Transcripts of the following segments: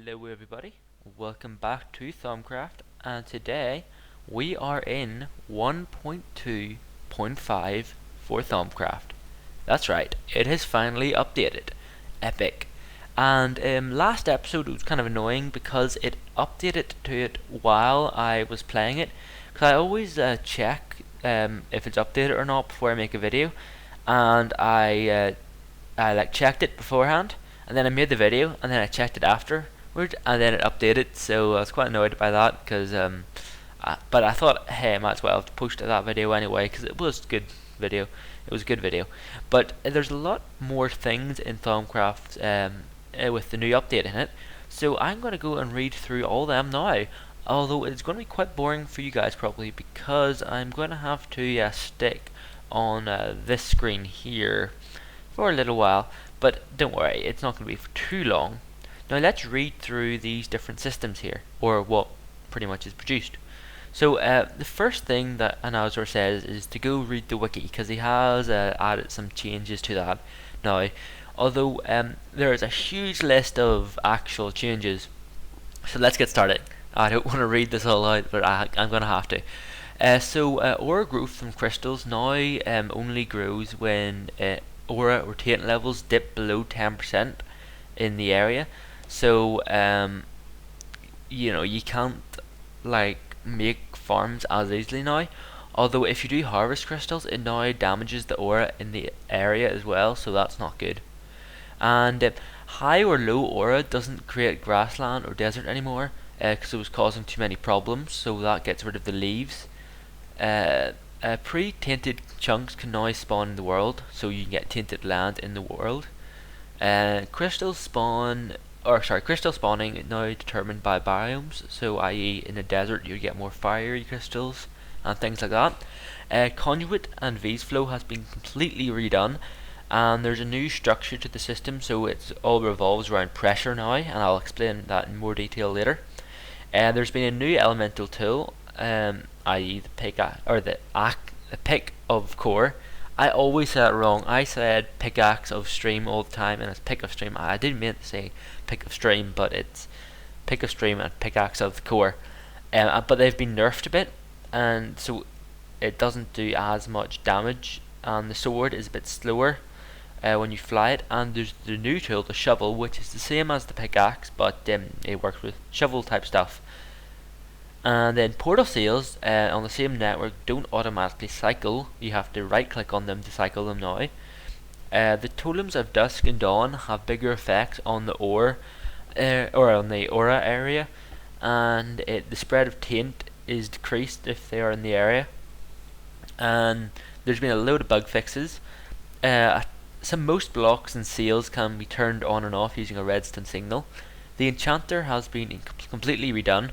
Hello everybody, welcome back to Thaumcraft, and today we are in 1.2.5 for Thaumcraft. That's right, it has finally updated. Epic. And last episode it was kind of annoying because it updated to it while I was playing it, because I always check if it's updated or not before I make a video, and I like checked it beforehand, and then I made the video, and then I checked it afterward, and then it updated. So I was quite annoyed by that because but I thought, hey, I might as well have posted that video anyway because it was a good video. It was a good video, but there's a lot more things in Thaumcraft with the new update in it. So I'm going to go and read through all them now. Although it's going to be quite boring for you guys probably because I'm going to have to stick on this screen here for a little while, but don't worry, it's not going to be for too long. Now let's read through these different systems here, or what pretty much is produced. So the first thing that Anazor says is to go read the wiki, because he has added some changes to that. Now, although there is a huge list of actual changes, so let's get started. I don't want to read this all out, but I'm going to have to. Aura growth from crystals now only grows when aura or taint levels dip below 10% in the area. So you can't like make farms as easily now. Although if you do harvest crystals, it now damages the aura in the area as well, so that's not good. And high or low aura doesn't create grassland or desert anymore because it was causing too many problems, so that gets rid of the leaves. Pre-tainted chunks can now spawn in the world, so you can get tainted land in the world. Crystal spawning is now determined by biomes, so i.e. in the desert you get more fiery crystals and things like that. Conduit and vase flow has been completely redone, and there's a new structure to the system, so it all revolves around pressure now, and I'll explain that in more detail later. There's been a new elemental tool, i.e. the pick of core. I always say it wrong. I said pickaxe of stream all the time, and it's pick of stream. I didn't mean to say pick of stream, but it's pick of stream and pickaxe of the core. But they've been nerfed a bit, and so it doesn't do as much damage, and the sword is a bit slower when you fly it. And there's the new tool, the shovel, which is the same as the pickaxe, but it works with shovel type stuff. And then portal seals on the same network don't automatically cycle. You have to right click on them to cycle them now. The totems of dusk and dawn have bigger effects on the ore or on the aura area, and the spread of taint is decreased if they are in the area. And there's been a load of bug fixes. Most blocks and seals can be turned on and off using a redstone signal. The enchanter has been completely redone,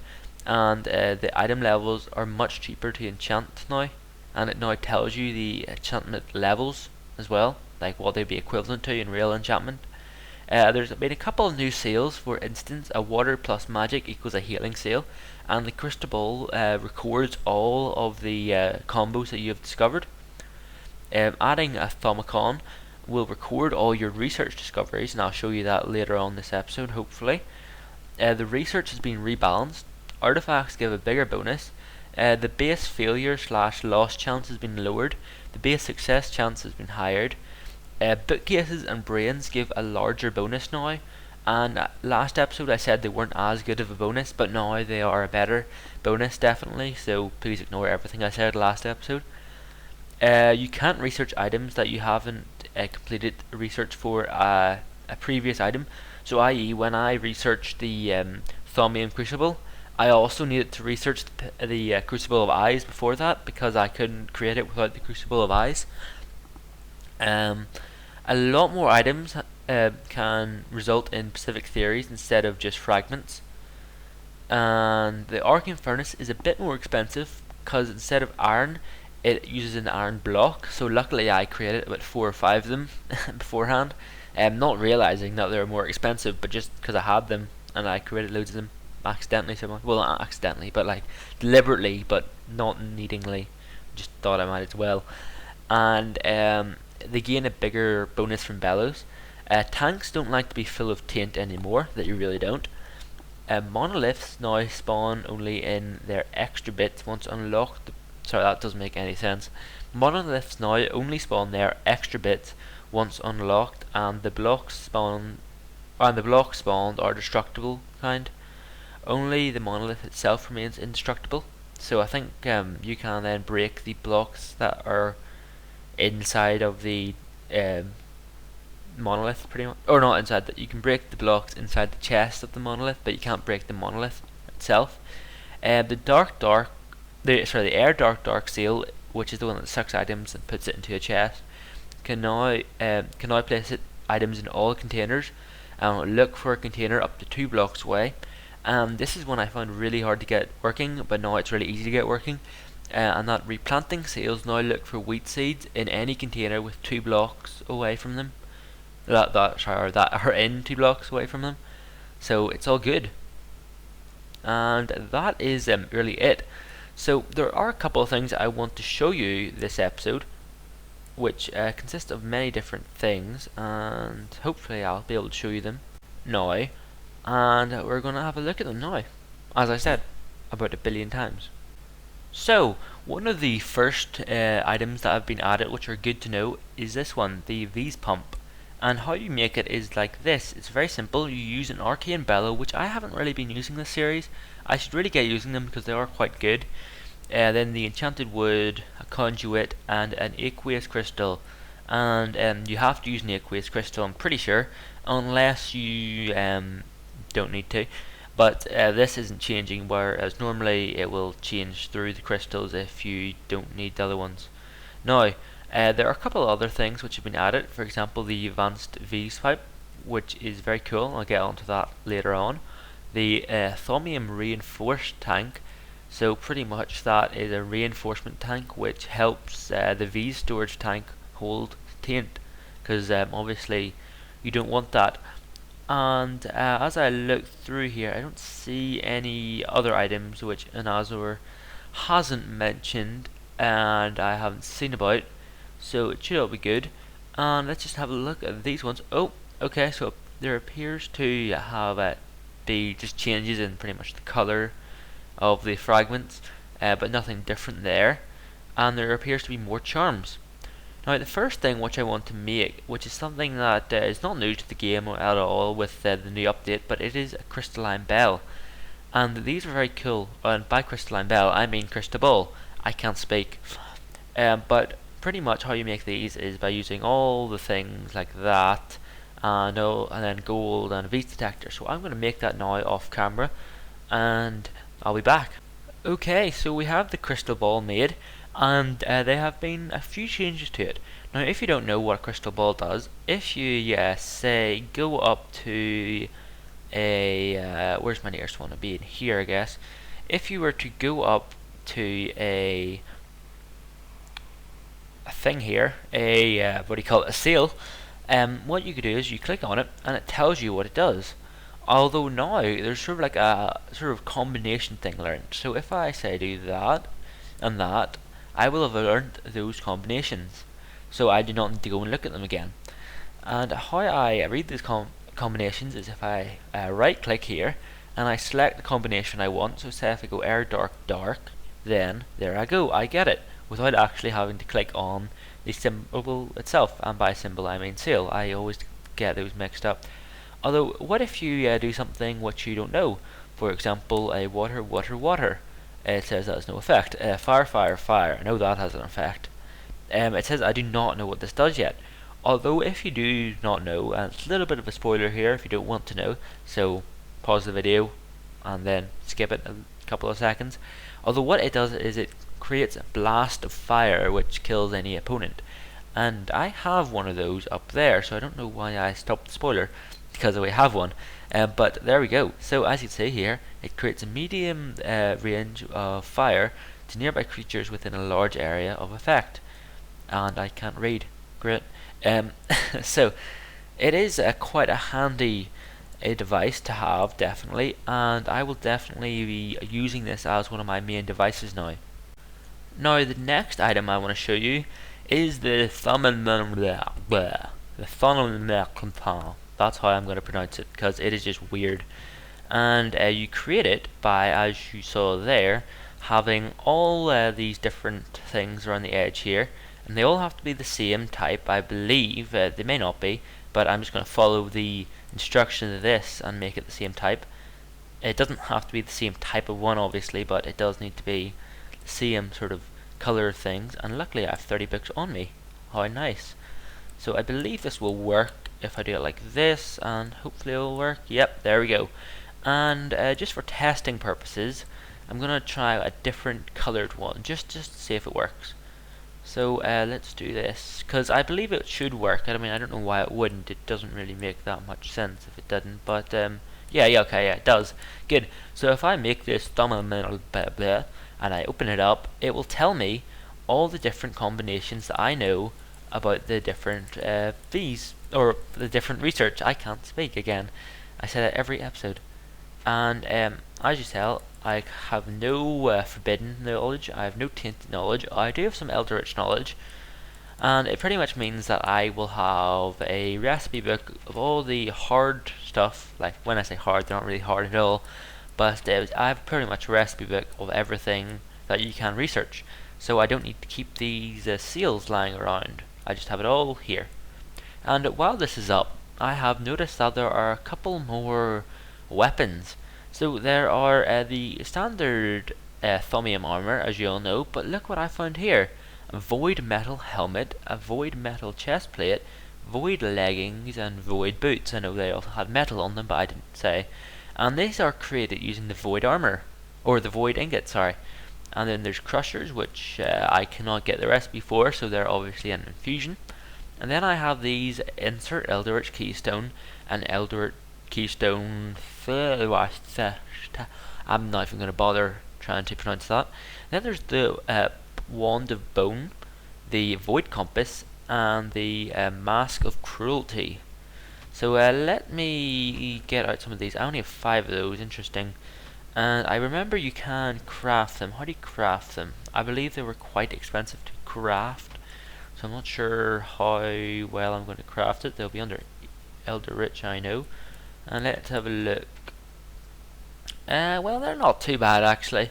and the item levels are much cheaper to enchant now, and it now tells you the enchantment levels as well, like what they'd be equivalent to in real enchantment. There's been a couple of new seals. For instance, a water plus magic equals a healing seal, and the crystal ball records all of the combos that you have discovered. Adding a Thaumcraft will record all your research discoveries, and I'll show you that later on this episode, hopefully. The research has been rebalanced. Artifacts give a bigger bonus. The base failure / loss chance has been lowered. The base success chance has been higher. Bookcases and brains give a larger bonus now. And last episode I said they weren't as good of a bonus, but now they are a better bonus definitely. So please ignore everything I said last episode. You can't research items that you haven't completed research for a previous item. So i.e. when I researched the Thaumium Crucible, I also needed to research the Crucible of Eyes before that, because I couldn't create it without the Crucible of Eyes. A lot more items can result in specific theories instead of just fragments. And the Arcane Furnace is a bit more expensive, because instead of iron, it uses an iron block. So luckily I created about 4 or 5 of them beforehand, not realizing that they were more expensive, but just because I had them and I created loads of them accidentally. Well, not accidentally, but like deliberately, but not needingly. Just thought I might as well. And they gain a bigger bonus from bellows. Tanks don't like to be full of taint anymore, that you really don't. monoliths now spawn only in their extra bits once unlocked. Sorry, that doesn't make any sense. Monoliths now only spawn their extra bits once unlocked, and the blocks spawned are destructible kind. Only the monolith itself remains indestructible. So I think you can then break the blocks that are inside of the monolith, pretty much, or not inside that. You can break the blocks inside the chest of the monolith, but you can't break the monolith itself. The air dark seal, which is the one that sucks items and puts it into a chest, can now place items in all containers and look for a container up to 2 blocks away. This is one I found really hard to get working, but now it's really easy to get working. And that replanting seals now look for wheat seeds in any container with 2 blocks away from them. That are in 2 blocks away from them. So it's all good. And that is really it. So there are a couple of things I want to show you this episode, which consist of many different things, and hopefully I'll be able to show you them now. And we're going to have a look at them now, as I said about 1 billion times. So one of the first items that have been added, which are good to know, is this one, the V's pump. And how you make it is like this. It's very simple. You use an arcane bellow, which I haven't really been using this series. I should really get using them because they are quite good. Then the enchanted wood, a conduit, and an aqueous crystal. And you have to use an aqueous crystal, I'm pretty sure, unless you don't need to. But this isn't changing, whereas normally it will change through the crystals if you don't need the other ones. Now, there are a couple of other things which have been added. For example, the advanced V's pipe, which is very cool. I'll get onto that later on. The Thaumium reinforced tank. So pretty much that is a reinforcement tank which helps the V storage tank hold taint, because obviously you don't want that. And as I look through here, I don't see any other items which Anazor hasn't mentioned and I haven't seen about, so it should all be good. And let's just have a look at these ones. Oh, okay, so there appears to have be just changes in pretty much the colour of the fragments, but nothing different there. And there appears to be more charms. Now the first thing which I want to make, which is something that is not new to the game at all with the new update, but it is a crystalline bell. And these are very cool, and by crystalline bell I mean crystal ball. I can't speak. But pretty much how you make these is by using all the things like that, and then gold and a V detector. So I'm going to make that now off camera, and I'll be back. Okay, so we have the crystal ball made, and there have been a few changes to it. Now if you don't know what a crystal ball does, if you say go up to a where's my nearest one? It'd be in here, I guess. If you were to go up to a thing here, what do you call it, a seal, what you could do is you click on it and it tells you what it does. Although now there's sort of like a sort of combination thing learned. So if I say do that and that, I will have learned those combinations, so I do not need to go and look at them again. And how I read these combinations is if I right click here and I select the combination I want. So say if I go air dark dark, then there I go, I get it without actually having to click on the symbol itself. And by symbol I mean seal. I always get those mixed up. Although what if you do something which you don't know? For example, a water water water. It says that has no effect. Fire fire fire. I know that has an effect. It says I do not know what this does yet. Although if you do not know, and it's a little bit of a spoiler here if you don't want to know, so pause the video and then skip it a couple of seconds. Although what it does is it creates a blast of fire which kills any opponent, and I have one of those up there, so I don't know why I stopped the spoiler, because we have one. But there we go. So as you can see here, it creates a medium range of fire to nearby creatures within a large area of effect. And I can't read. Great. So it is quite a handy device to have, definitely, and I will definitely be using this as one of my main devices now. Now the next item I want to show you is the Thaumcraft. That's how I'm going to pronounce it, because it is just weird. and you create it by, as you saw there, having all these different things around the edge here, and they all have to be the same type. I believe they may not be, but I'm just going to follow the instructions of this and make it the same type. It doesn't have to be the same type of one, obviously, but it does need to be the same sort of color of things, and luckily I have 30 books on me. How nice. So I believe this will work if I do it like this, and hopefully it will work. Yep, there we go. And just for testing purposes, I'm going to try a different colored one, just to see if it works. So let's do this, because I believe it should work. I mean, I don't know why it wouldn't. It doesn't really make that much sense if it didn't, but yeah, okay, yeah, it does. Good. So if I make this thumbnail and I open it up, it will tell me all the different combinations that I know about the different fees, or the different research. I can't speak again. I say that every episode. And as you tell, I have no forbidden knowledge, I have no tainted knowledge. I do have some Eldritch knowledge, and it pretty much means that I will have a recipe book of all the hard stuff. Like, when I say hard, they're not really hard at all, but I have pretty much a recipe book of everything that you can research. So I don't need to keep these seals lying around. I just have it all here. And while this is up, I have noticed that there are a couple more weapons. So there are the standard Thaumium armor, as you all know, but look what I found here. A void metal helmet, a void metal chest plate, void leggings, and void boots. I know they also had metal on them, but I didn't say. And these are created using the void armor, or the void ingot, sorry. And then there's crushers, which I cannot get the recipe for, so they're obviously an infusion. And then I have these insert Eldritch Keystone and Eldritch Keystone. I'm not even going to bother trying to pronounce that. Then there's the Wand of Bone, the Void Compass, and the Mask of Cruelty. So let me get out some of these. I only have 5 of those. Interesting. And I remember you can craft them. How do you craft them? I believe they were quite expensive to craft, so I'm not sure how well I'm going to craft it. They'll be under Eldritch, I know. And let's have a look. Well, they're not too bad, actually.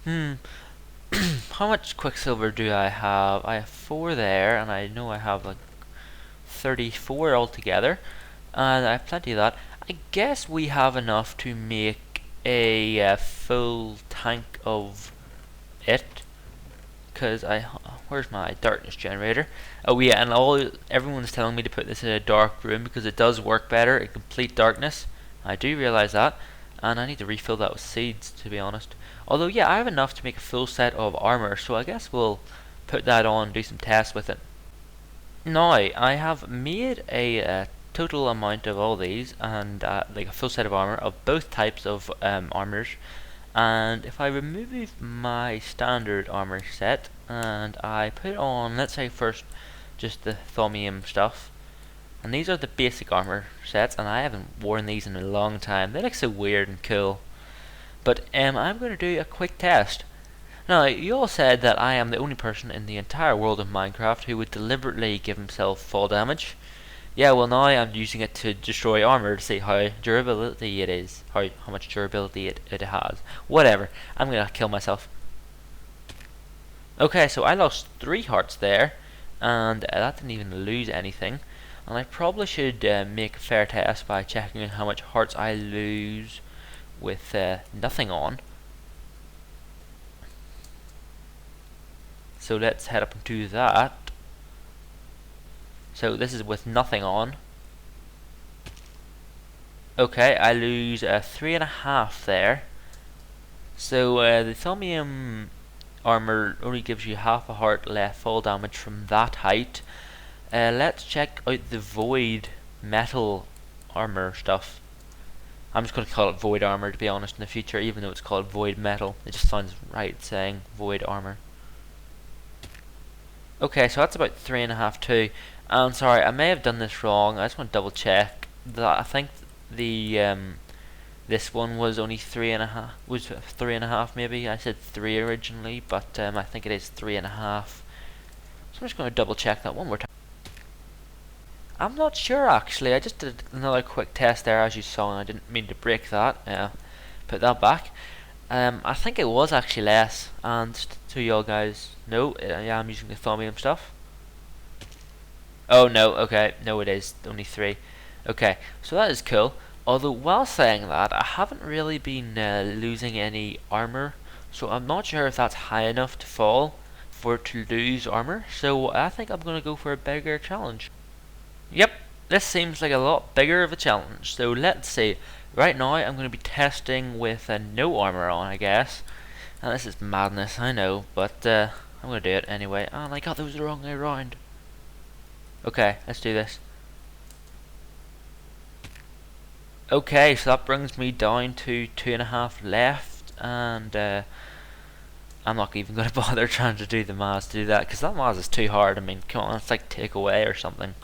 How much Quicksilver do I have? I have 4 there, and I know I have like 34 altogether. And I have plenty of that. I guess we have enough to make a full tank of it. Because where's my darkness generator? Oh yeah, and everyone's telling me to put this in a dark room because it does work better in complete darkness. I do realize that, and I need to refill that with seeds, to be honest. Although yeah, I have enough to make a full set of armor, so I guess we'll put that on and do some tests with it. Now, I have made a total amount of all these, and like a full set of armor of both types of armors. And if I remove my standard armor set and I put on, let's say first, just the Thaumium stuff, and these are the basic armor sets, and I haven't worn these in a long time. They look so weird and cool. But I'm going to do a quick test. Now, you all said that I am the only person in the entire world of Minecraft who would deliberately give himself fall damage. Yeah, well now I'm using it to destroy armor to see how durability it is, how much durability it has. Whatever, I'm gonna kill myself. Okay, so I lost 3 hearts there, and that didn't even lose anything. And I probably should make a fair test by checking how much hearts I lose with nothing on. So let's head up and do that. So this is with nothing on. Okay, I lose 3.5 there. So the Thaumium armor only gives you half a heart left fall damage from that height. Let's check out the void metal armor stuff. I'm just going to call it void armor, to be honest, in the future, even though it's called void metal. It just sounds right saying void armor. Okay, so that's about 3.5 too. I'm sorry, I may have done this wrong. I just want to double check that. I think the this one was only 3.5. Was 3.5 maybe? I said 3 originally, but I think it is 3.5. So I'm just going to double check that one more time. I'm not sure actually. I just did another quick test there as you saw, and I didn't mean to break that. Put that back. I think it was actually less, and to y'all guys know, I am using the Thaumium stuff. Oh no, okay, no it is, only 3. Okay, so that is cool. Although while saying that, I haven't really been losing any armor, so I'm not sure if that's high enough to fall for it to lose armor, so I think I'm going to go for a bigger challenge. Yep, this seems like a lot bigger of a challenge, so let's see. Right now I'm going to be testing with no armor on, I guess. And this is madness, I know, but I'm going to do it anyway. Oh my god, that was the wrong way around. Okay, let's do this. Okay, so that brings me down to 2.5 left, and I'm not even going to bother trying to do the maths to do that, because that maths is too hard. I mean, come on, it's like take away or something.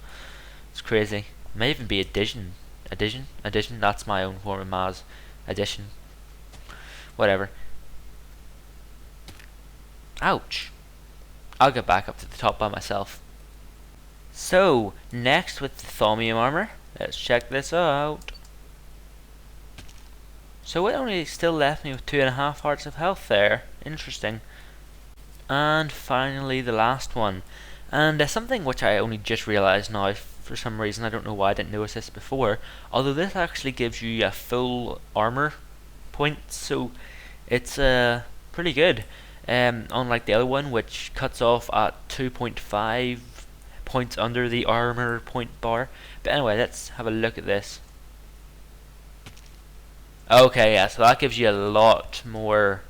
It's crazy. It may even be addition. Addition, that's my own form of maths. Addition. Whatever. Ouch. I'll get back up to the top by myself. So, next with the Thaumium armor, let's check this out. So it only still left me with 2.5 hearts of health there. Interesting. And finally the last one. And something which I only just realised now for some reason, I don't know why I didn't notice this before, although this actually gives you a full armor point, so it's pretty good. Unlike the other one, which cuts off at 2.5 points under the armor point bar. But anyway, let's have a look at this. Okay, yeah, so that gives you a lot more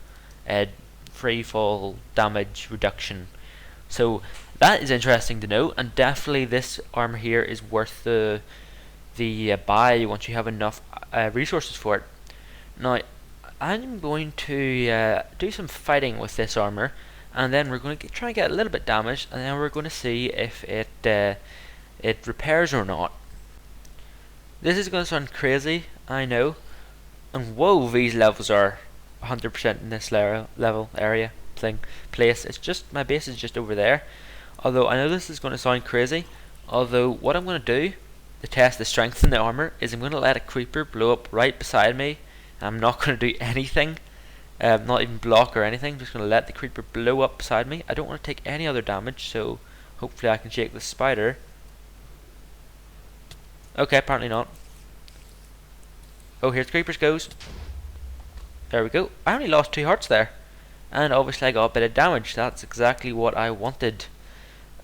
free fall damage reduction. So that is interesting to know, and definitely this armor here is worth the buy once you have enough resources for it. Now, I'm going to do some fighting with this armor, and then we're going to try and get a little bit damaged, and then we're going to see if it repairs or not. This is going to sound crazy, I know, and whoa, these levels are 100% in this level area place. It's just my base is just over there. Although I know this is going to sound crazy, although what I'm going to do to test the strength in the armor is I'm going to let a creeper blow up right beside me. I'm not going to do anything, not even block or anything. I'm just going to let the creeper blow up beside me. I don't want to take any other damage, so hopefully I can shake the spider. Okay, apparently not. Oh, here's creepers goes. There we go. I only lost 2 hearts there, and obviously I got a bit of damage. That's exactly what I wanted.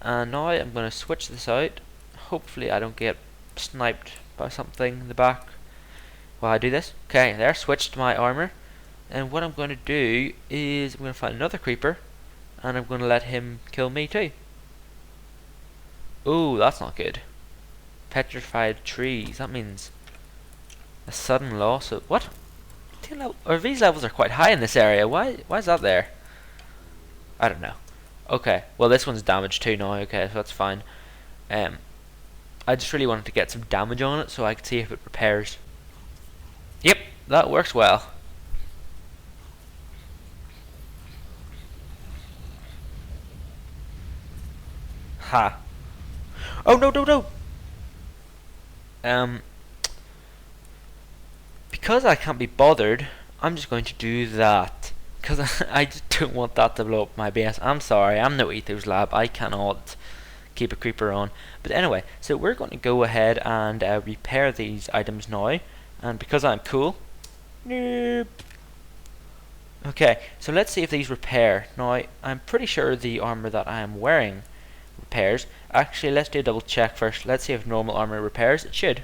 And now I'm going to switch this out. Hopefully I don't get sniped by something in the back while I do this. Okay, there, switched my armor. And what I'm going to do is I'm going to find another creeper, and I'm going to let him kill me too. Ooh, that's not good. Petrified trees. That means a sudden loss of what? Or these levels are quite high in this area. Why is that there? I don't know. Okay, well this one's damaged too now. Okay, so that's fine. I just really wanted to get some damage on it so I could see if it repairs. Yep, that works well. Ha. Oh no no no. Because I can't be bothered, I'm just going to do that. Because I just don't want that to blow up my base. I'm sorry, I'm no Ethos Lab. I cannot keep a creeper on. But anyway, so we're going to go ahead and repair these items now. And because I'm cool. Nope. Okay, so let's see if these repair. Now, I'm pretty sure the armor that I am wearing repairs. Actually, let's do a double check first. Let's see if normal armor repairs. It should.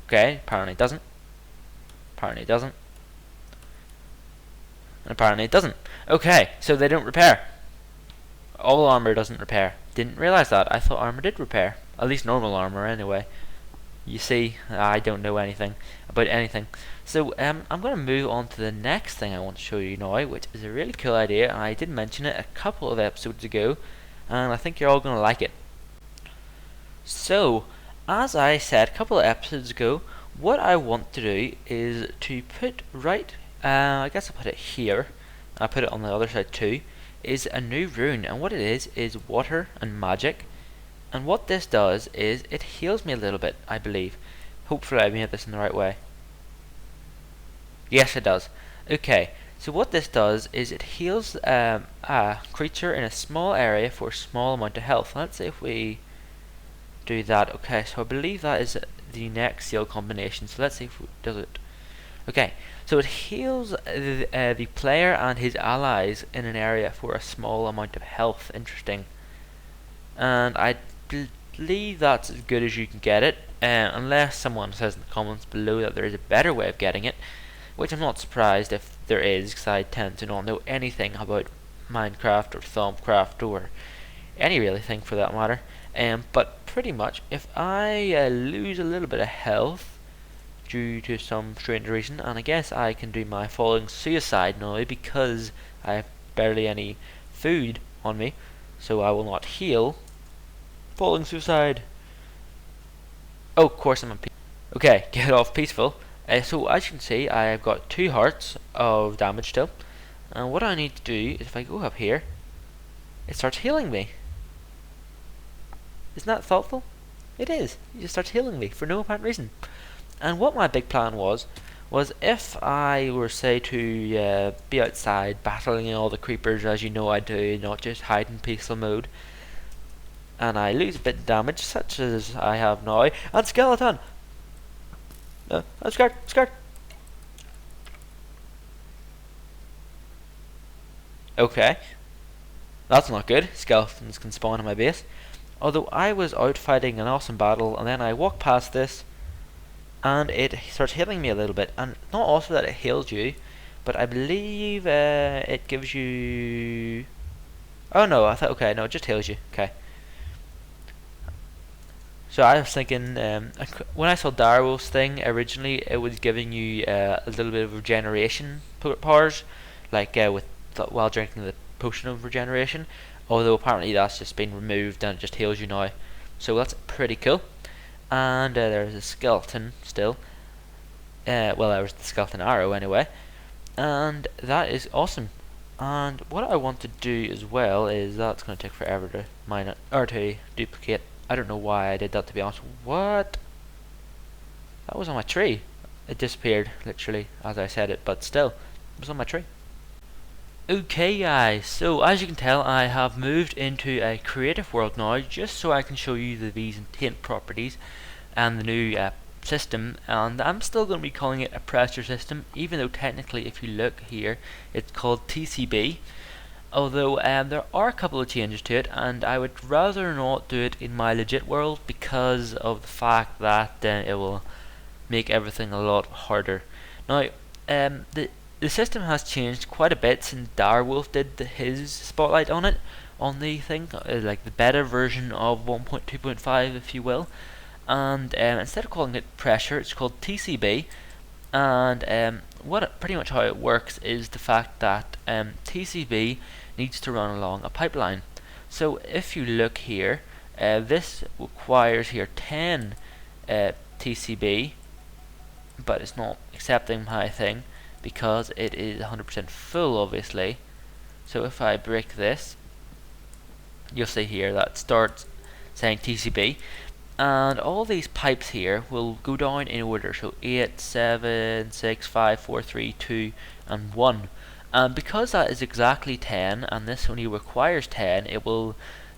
Okay, apparently it doesn't. Apparently it doesn't. And apparently it doesn't. Okay, so they don't repair. All armor doesn't repair. Didn't realize that. I thought armor did repair. At least normal armor anyway. You see, I don't know anything about anything. So I'm going to move on to the next thing I want to show you now, which is a really cool idea, and I did mention it a couple of episodes ago, and I think you're all going to like it. So, as I said a couple of episodes ago, what I want to do is to put I guess I'll put it here, I'll put it on the other side too, is a new rune, and what it is water and magic. And what this does is it heals me a little bit, I believe. Hopefully I made this in the right way. Yes, it does. Okay, so what this does is it heals a creature in a small area for a small amount of health. Let's see if we do that. Okay, so I believe that is the next seal combination. So let's see if it does it. Okay, so it heals the player and his allies in an area for a small amount of health. Interesting. And I believe that's as good as you can get it, unless someone says in the comments below that there is a better way of getting it, which I'm not surprised if there is, because I tend to not know anything about Minecraft or Thaumcraft or any really thing for that matter. But pretty much, if I lose a little bit of health due to some strange reason, and I guess I can do my falling suicide now because I have barely any food on me, so I will not heal. Falling suicide. Oh, of course I'm on okay, get off peaceful. So as you can see, I've got 2 hearts of damage still, and what I need to do is if I go up here, it starts healing me. Isn't that thoughtful? It is. It just starts healing me for no apparent reason. And what my big plan was if I were, say, to be outside battling all the creepers as you know I do, not just hide in peaceful mode, and I lose a bit of damage, such as I have now, and skeleton! I'm scared, scared! Okay, that's not good. Skeletons can spawn in my base. Although I was out fighting an awesome battle, and then I walked past this, and it starts healing me a little bit. And not also that it heals you, but I believe it gives you... Oh no, I thought, okay, no, it just heals you. Okay. So I was thinking, when I saw Darwolf's thing originally, it was giving you a little bit of regeneration powers, like while drinking the potion of regeneration. Although apparently that's just been removed and it just heals you now. So that's pretty cool. And there's a skeleton still. Well, there was the skeleton arrow anyway. And that is awesome. And what I want to do as well is that's going to take forever to mine it or to duplicate. I don't know why I did that, to be honest. What? That was on my tree. It disappeared literally as I said it, but still, it was on my tree. Okay guys, so as you can tell I have moved into a creative world now just so I can show you the V's and tint properties and the new system, and I'm still going to be calling it a pressure system, even though technically if you look here it's called TCB. Although there are a couple of changes to it, and I would rather not do it in my legit world because of the fact that it will make everything a lot harder. Now, the system has changed quite a bit since Darwolf did his spotlight on it, on the thing, like the better version of 1.2.5 if you will. And instead of calling it pressure, it's called TCB. And pretty much how it works is the fact that TCB needs to run along a pipeline. So if you look here, this requires here 10 TCB, but it's not accepting my thing because it is 100% full, obviously. So if I break this, you'll see here that starts saying TCB, and all these pipes here will go down in order, so 8, 7, 6, 5, 4, 3, 2 and 1. And because that is exactly 10 and this only requires 10, it will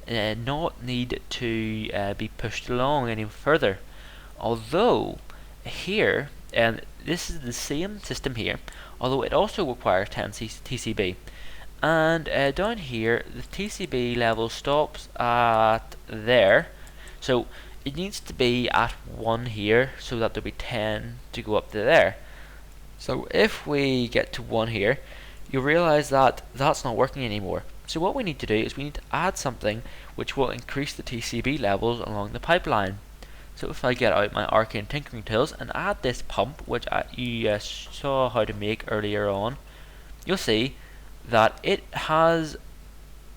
not need to be pushed along any further. Although here, and this is the same system here, although it also requires 10 TCB. And down here the TCB level stops at there, so it needs to be at 1 here so that there'll be 10 to go up to there. So if we get to 1 here, you'll realize that that's not working anymore. So what we need to do is we need to add something which will increase the TCB levels along the pipeline. So if I get out my arcane tinkering tools and add this pump, which you saw how to make earlier on, you'll see that it has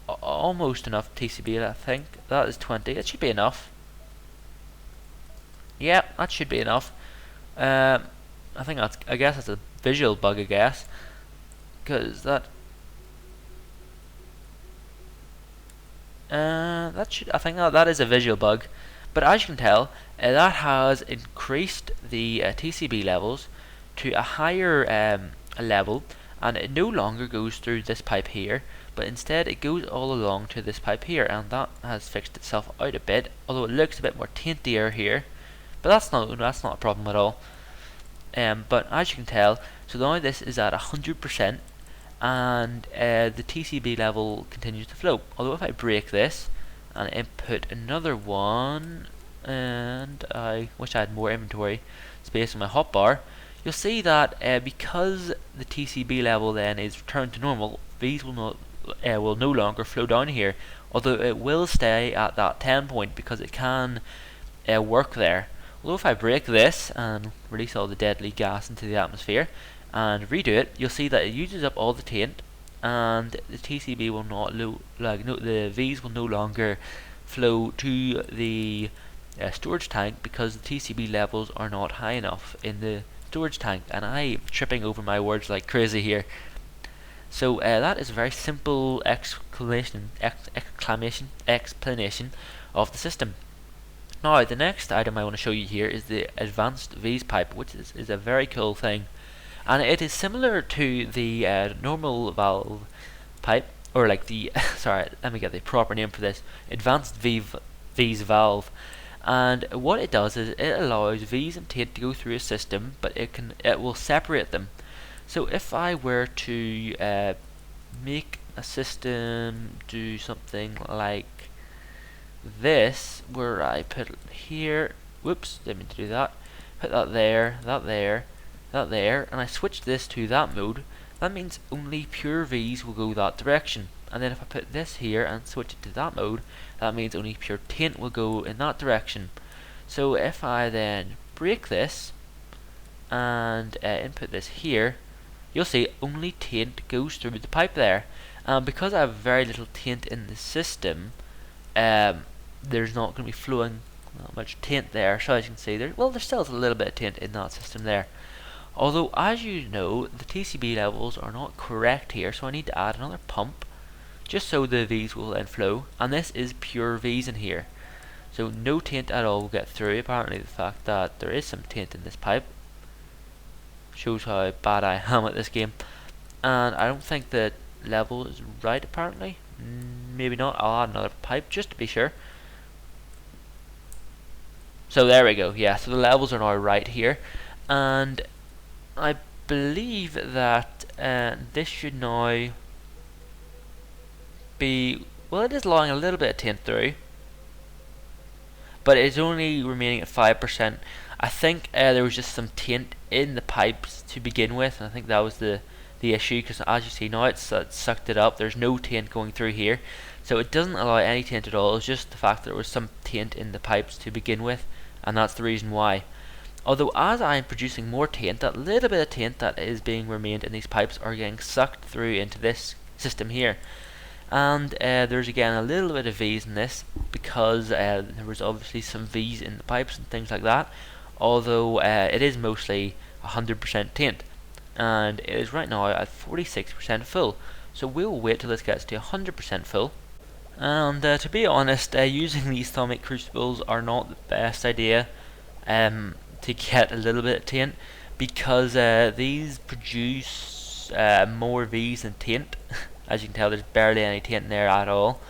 almost enough TCB. I think that is 20. It should be enough. Yeah, that should be enough. I guess that's a visual bug, I guess, because that I think that is a visual bug, but as you can tell, that has increased the TCB levels to a higher level, and it no longer goes through this pipe here, but instead it goes all along to this pipe here, and that has fixed itself out a bit, although it looks a bit more taintier here, but that's not a problem at all. But as you can tell, so now this is at 100%, and the TCB level continues to flow. Although if I break this and input another one, and I wish I had more inventory space in my hotbar, you'll see that because the TCB level then is returned to normal, these will no longer flow down here, although it will stay at that 10 point because it can work there. Although if I break this and release all the deadly gas into the atmosphere and redo it, you'll see that it uses up all the taint, and the TCB will not the V's will no longer flow to the storage tank because the TCB levels are not high enough in the storage tank. And I'm tripping over my words like crazy here. So that is a very simple explanation of the system. Now, the next item I want to show you here is the advanced V's pipe, which is a very cool thing, and it is similar to the normal valve pipe, or like the sorry, let me get the proper name for this, advanced V's valve. And what it does is it allows V's and taint to go through a system, but it will separate them. So if I were to make a system do something like this, where I put here, whoops, didn't mean to do that, put that there, that there, that there, and I switch this to that mode, that means only pure V's will go that direction. And then if I put this here and switch it to that mode, that means only pure taint will go in that direction. So if I then break this and input this here, you'll see only taint goes through the pipe there. And because I have very little taint in the system, there's not going to be flowing that much taint there. So as you can see, there still is a little bit of taint in that system there. Although, as you know, the TCB levels are not correct here, so I need to add another pump just so the V's will then flow, and this is pure V's in here. So no taint at all will get through. Apparently the fact that there is some taint in this pipe shows how bad I am at this game. And I don't think the level is right, apparently. Maybe not. I'll add another pipe just to be sure. So there we go. Yeah, so the levels are now right here, and I believe that this should now be, well, it is allowing a little bit of taint through, but it's only remaining at 5%. I think there was just some taint in the pipes to begin with, and I think that was the issue, because as you see now it's sucked it up. There's no taint going through here, so it doesn't allow any taint at all. It's just the fact that there was some taint in the pipes to begin with, and that's the reason why. Although as I'm producing more taint, that little bit of taint that is being remained in these pipes are getting sucked through into this system here. And there's again a little bit of V's in this, because there was obviously some V's in the pipes and things like that, although it is mostly 100% taint, and it is right now at 46% full. So we'll wait till this gets to 100% full. And to be honest, using these Thaumcraft crucibles are not the best idea to get a little bit of taint, because these produce more V's than taint. As you can tell, there's barely any taint in there at all.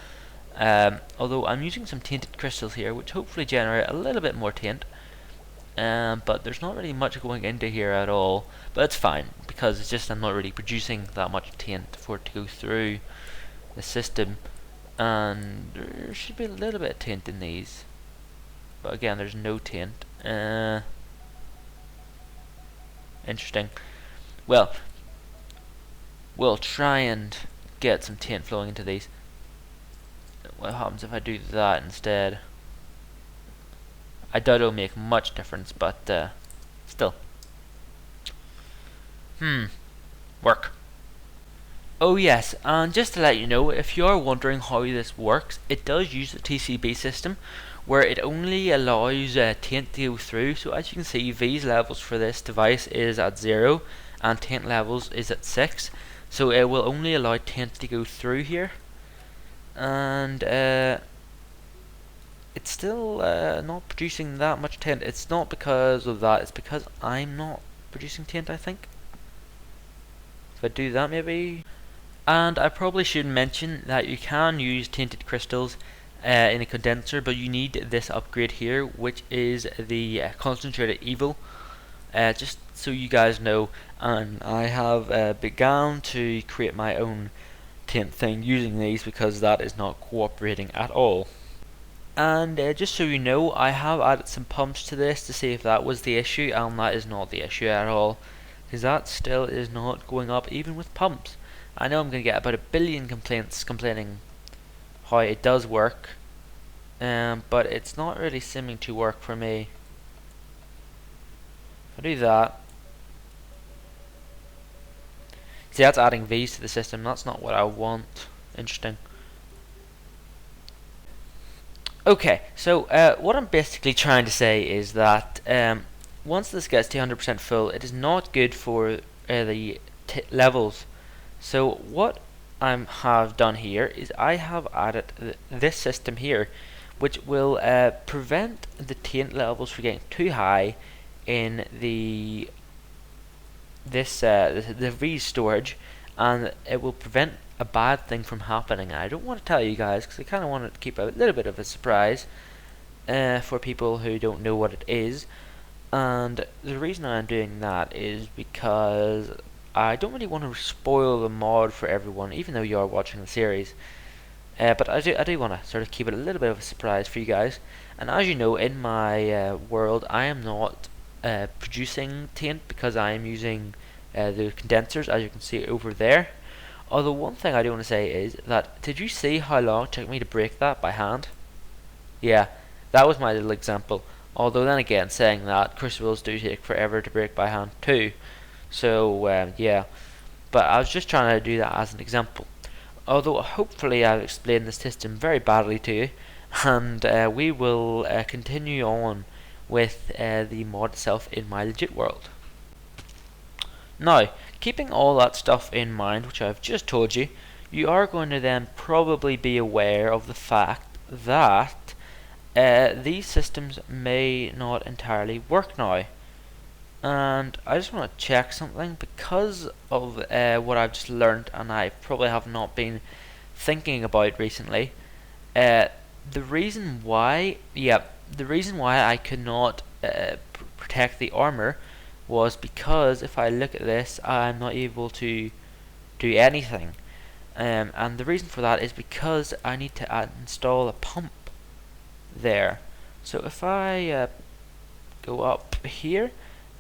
Although I'm using some tainted crystals here, which hopefully generate a little bit more taint. But there's not really much going into here at all. But it's fine, because it's just I'm not really producing that much taint for it to go through the system. And there should be a little bit of taint in these, but again, there's no taint. Interesting. Well, we'll try and get some taint flowing into these. What happens if I do that instead? I doubt it'll make much difference, but still. Work. Oh yes, and just to let you know, if you're wondering how this works, it does use the TCB system, where it only allows taint to go through. So as you can see, V's levels for this device is at 0, and taint levels is at 6. So it will only allow taint to go through here. and it's still not producing that much tint. It's not because of that, it's because I'm not producing tint, I think. If I do that, maybe. And I probably should mention that you can use tinted crystals in a condenser, but you need this upgrade here, which is the concentrated evil. Just so you guys know, and I have begun to create my own tint thing using these because that is not cooperating at all. And just so you know, I have added some pumps to this to see if that was the issue, and that is not the issue at all, because that still is not going up even with pumps. I know I'm going to get about 1 billion complaints complaining how it does work, but it's not really seeming to work for me. If I do that, see, that's adding V's to the system. That's not what I want. Interesting. Okay, so what I'm basically trying to say is that once this gets to 100% full, it is not good for the levels. So what I have done here is I have added this system here, which will prevent the taint levels from getting too high in the V storage, and it will prevent a bad thing from happening. I don't want to tell you guys because I kind of want to keep a little bit of a surprise for people who don't know what it is. And the reason I'm doing that is because I don't really want to spoil the mod for everyone, even though you are watching the series. But I do want to sort of keep it a little bit of a surprise for you guys. And as you know, in my world, I am not producing taint because I am using the condensers, as you can see over there. Although one thing I do want to say is that, did you see how long it took me to break that by hand? Yeah, that was my little example. Although then again, saying that, crucibles do take forever to break by hand too. So yeah, but I was just trying to do that as an example. Although hopefully I've explained the system very badly to you, and we will continue on with the mod itself in my legit world. Now, keeping all that stuff in mind, which I've just told you, you are going to then probably be aware of the fact that these systems may not entirely work now. And I just want to check something because of what I've just learned, and I probably have not been thinking about recently. The reason why I could not protect the armor was because if I look at this, I'm not able to do anything. And the reason for that is because I need to install a pump there. So if I go up here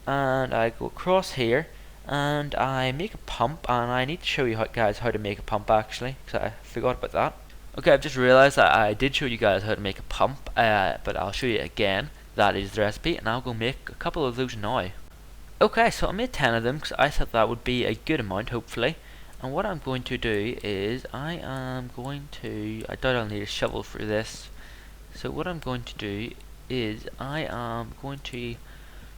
and I go across here and I make a pump, and I need to show you guys how to make a pump actually, because I forgot about that. Okay, I've just realized that I did show you guys how to make a pump, but I'll show you again. That is the recipe, and I'll go make a couple of those now. Okay, so I made 10 of them because I thought that would be a good amount, hopefully. And what I'm going to do is I doubt I'll need a shovel for this. So what I'm going to do is I am going to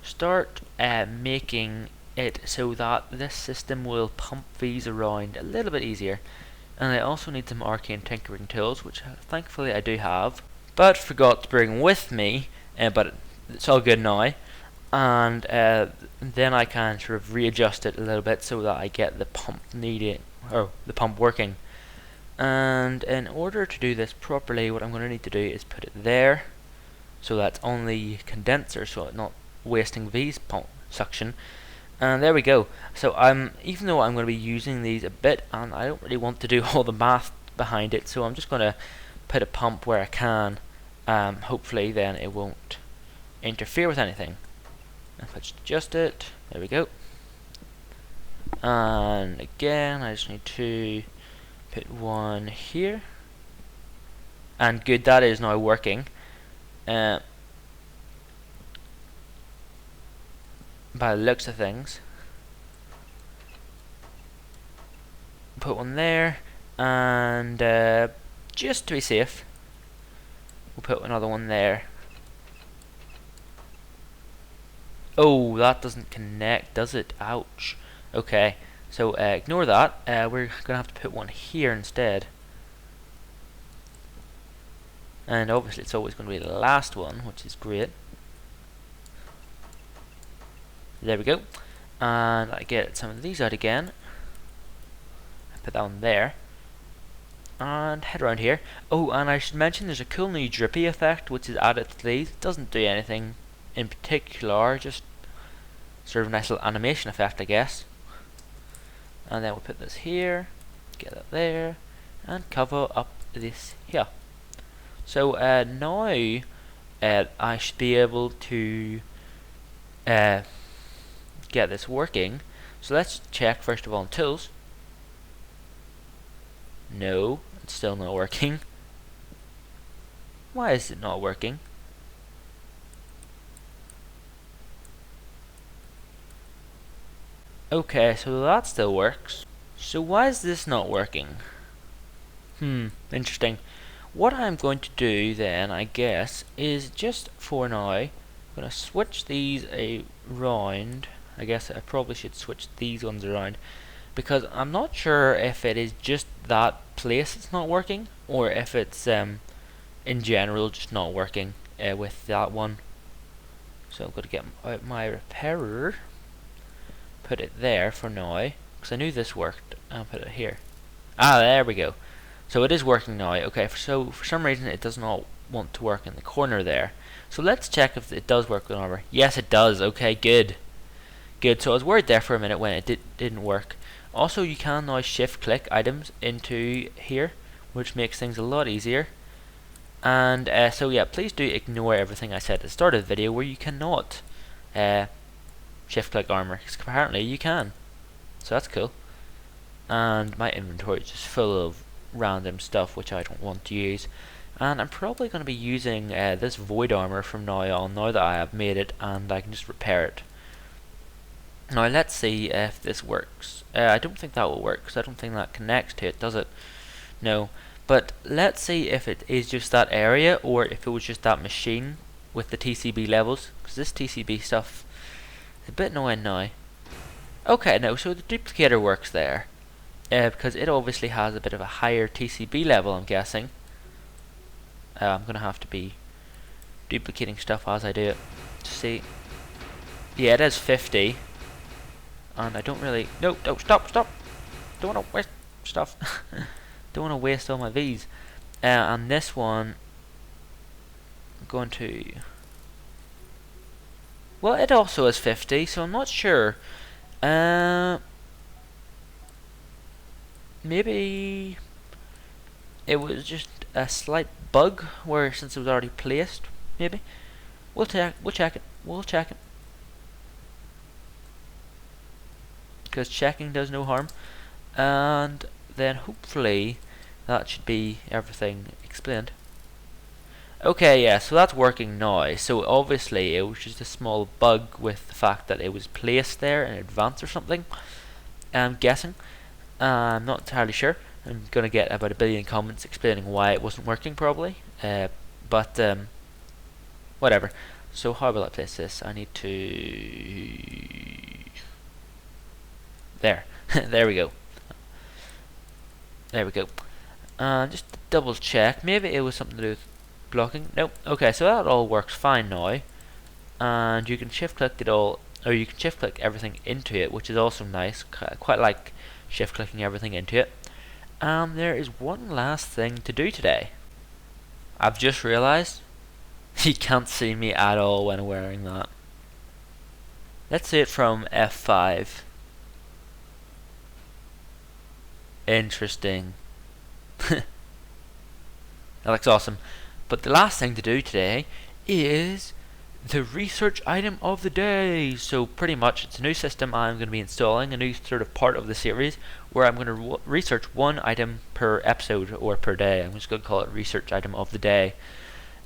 start making it so that this system will pump these around a little bit easier. And I also need some arcane tinkering tools, which thankfully I do have, but forgot to bring with me, but it's all good now. And then I can sort of readjust it a little bit so that I get the pump working. And in order to do this properly, what I'm going to need to do is put it there, so that's on the condenser, so it's not wasting V's pump suction. And there we go. So even though I'm going to be using these a bit, and I don't really want to do all the math behind it, so I'm just going to put a pump where I can. Hopefully then it won't interfere with anything. If I just adjust it, there we go. And again, I just need to put one here. And good, that is now working. By the looks of things. Put one there, and just to be safe, we'll put another one there. Oh, that doesn't connect, does it? Ouch. Okay, so ignore that. We're gonna have to put one here instead. and obviously it's always going to be the last one, which is great. There we go. And I get some of these out again. I put that one there. And head around here. Oh, and I should mention there's a cool new drippy effect which is added to these. It doesn't do anything in particular, just sort of a nice little animation effect, I guess. And then we'll put this here, get that there, and cover up this here. So now I should be able to get this working. So let's check first of all on tools. No, it's still not working. Why is it not working? Okay, so that still works. So why is this not working? Interesting. What I'm going to do then, I guess, is just for now, I'm going to switch these around. I guess I probably should switch these ones around, because I'm not sure if it is just that place that's not working, or if it's in general just not working with that one. So I'm going to get out my repairer, put it there for now, because I knew this worked, and put it here. Ah, there we go. So it is working now. Okay, so for some reason it does not want to work in the corner there. So let's check if it does work with armor. Yes, it does. Okay, good. Good. So I was worried there for a minute when it didn't work. Also, you can now shift click items into here, which makes things a lot easier. And so yeah, please do ignore everything I said at the start of the video where you cannot shift click armor, because apparently you can. So that's cool. And my inventory is just full of random stuff which I don't want to use. And I'm probably going to be using this void armor from now on, now that I have made it and I can just repair it. Now let's see if this works. I don't think that will work, because I don't think that connects to it, does it? No. But let's see if it is just that area, or if it was just that machine with the TCB levels, because this TCB stuff is a bit annoying now. Okay, no, so the duplicator works there, because it obviously has a bit of a higher TCB level, I'm guessing. I'm going to have to be duplicating stuff as I do it to see. Yeah, it is 50. And I don't really... No, stop! Don't want to waste stuff. Don't want to waste all my V's. And this one, I'm going to... Well, it also is 50, so I'm not sure. Maybe it was just a slight bug, where since it was already placed, maybe. We'll check it. Because checking does no harm. And then hopefully that should be everything explained. Okay, yeah, so that's working now. So obviously it was just a small bug with the fact that it was placed there in advance or something, I'm guessing. I'm not entirely sure. I'm gonna get about 1 billion comments explaining why it wasn't working, probably. But whatever. So how will I place this? I need to... There. There we go. There we go. Just to double check, maybe it was something to do with blocking. Nope. Okay, so that all works fine now. And you can shift click it all, or you can shift click everything into it, which is also nice. Quite like shift clicking everything into it. And there is one last thing to do today. I've just realized you can't see me at all when wearing that. Let's see it from F5. Interesting. That looks awesome. But the last thing to do today is the research item of the day. So pretty much it's a new system I'm going to be installing, a new sort of part of the series where I'm going to research one item per episode or per day. I'm just going to call it research item of the day.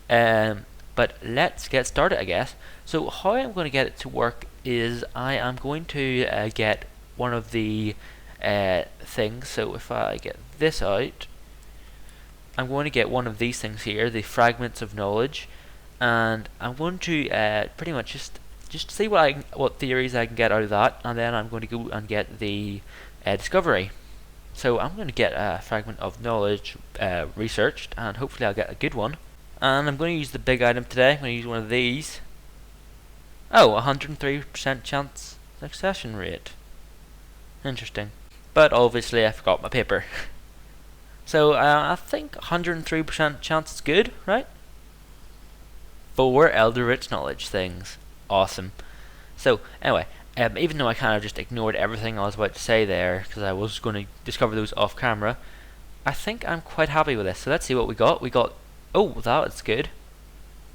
But let's get started, I guess. So how I'm going to get it to work is I am going to get one of the things. So if I get this out, I'm going to get one of these things here, the fragments of knowledge, and I'm going to pretty much just see what theories I can get out of that, and then I'm going to go and get the discovery. So I'm going to get a fragment of knowledge researched, and hopefully I'll get a good one. And I'm going to use the big item today. I'm going to use one of these. Oh, 103% chance succession rate. Interesting. But obviously I forgot my paper. So I think 103% chance is good, right? 4 Elder Rich Knowledge things. Awesome. So anyway, even though I kind of just ignored everything I was about to say there, because I was going to discover those off camera, I think I'm quite happy with this. So let's see what we got. We got, oh, that is good.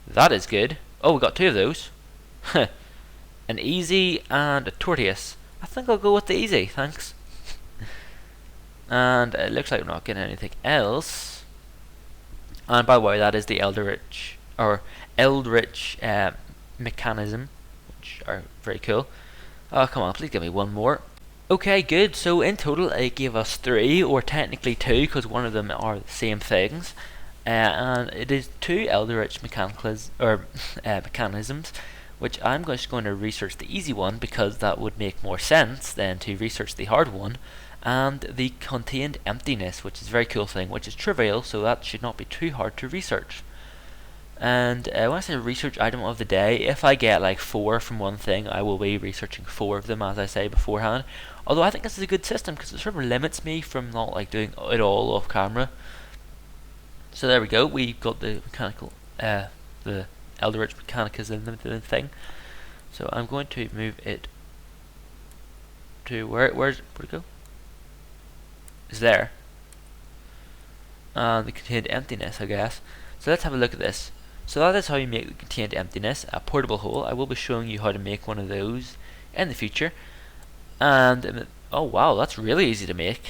That is good. Oh, we got 2 of those. An easy and a tortoise. I think I'll go with the easy, thanks. And it looks like we're not getting anything else. And by the way, that is the Eldritch mechanism, which are very cool. Oh, come on, please give me one more. Okay, good. So in total, it gave us 3, or technically 2, because one of them are the same things. And it is 2 Eldritch mechanisms, which I'm just going to research the easy one, because that would make more sense than to research the hard one. And the contained emptiness, which is a very cool thing, which is trivial, so that should not be too hard to research. And when I say research item of the day, if I get like 4 from one thing, I will be researching 4 of them, as I say beforehand. Although I think this is a good system, because it sort of limits me from not like doing it all off camera. So there we go, we've got the mechanical, the Eldritch Mechanism thing. So I'm going to move it to, where'd it go? Is there. And the contained emptiness, I guess. So let's have a look at this. So that is how you make the contained emptiness, a portable hole. I will be showing you how to make one of those in the future. And oh wow, that's really easy to make.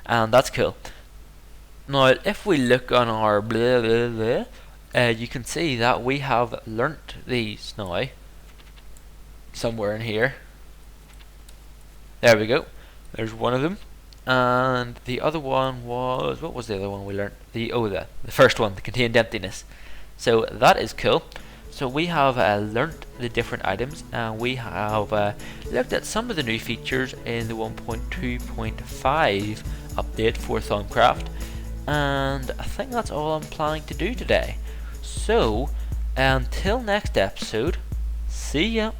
And that's cool. Now if we look on our blah blah blah, you can see that we have learnt these now. Somewhere in here. There we go. There's one of them. And the other one was, what was the other one we learnt? The first one, the contained emptiness. So that is cool. So we have learnt the different items, and we have looked at some of the new features in the 1.2.5 update for Thaumcraft, and I think that's all I'm planning to do today. So until next episode, see ya.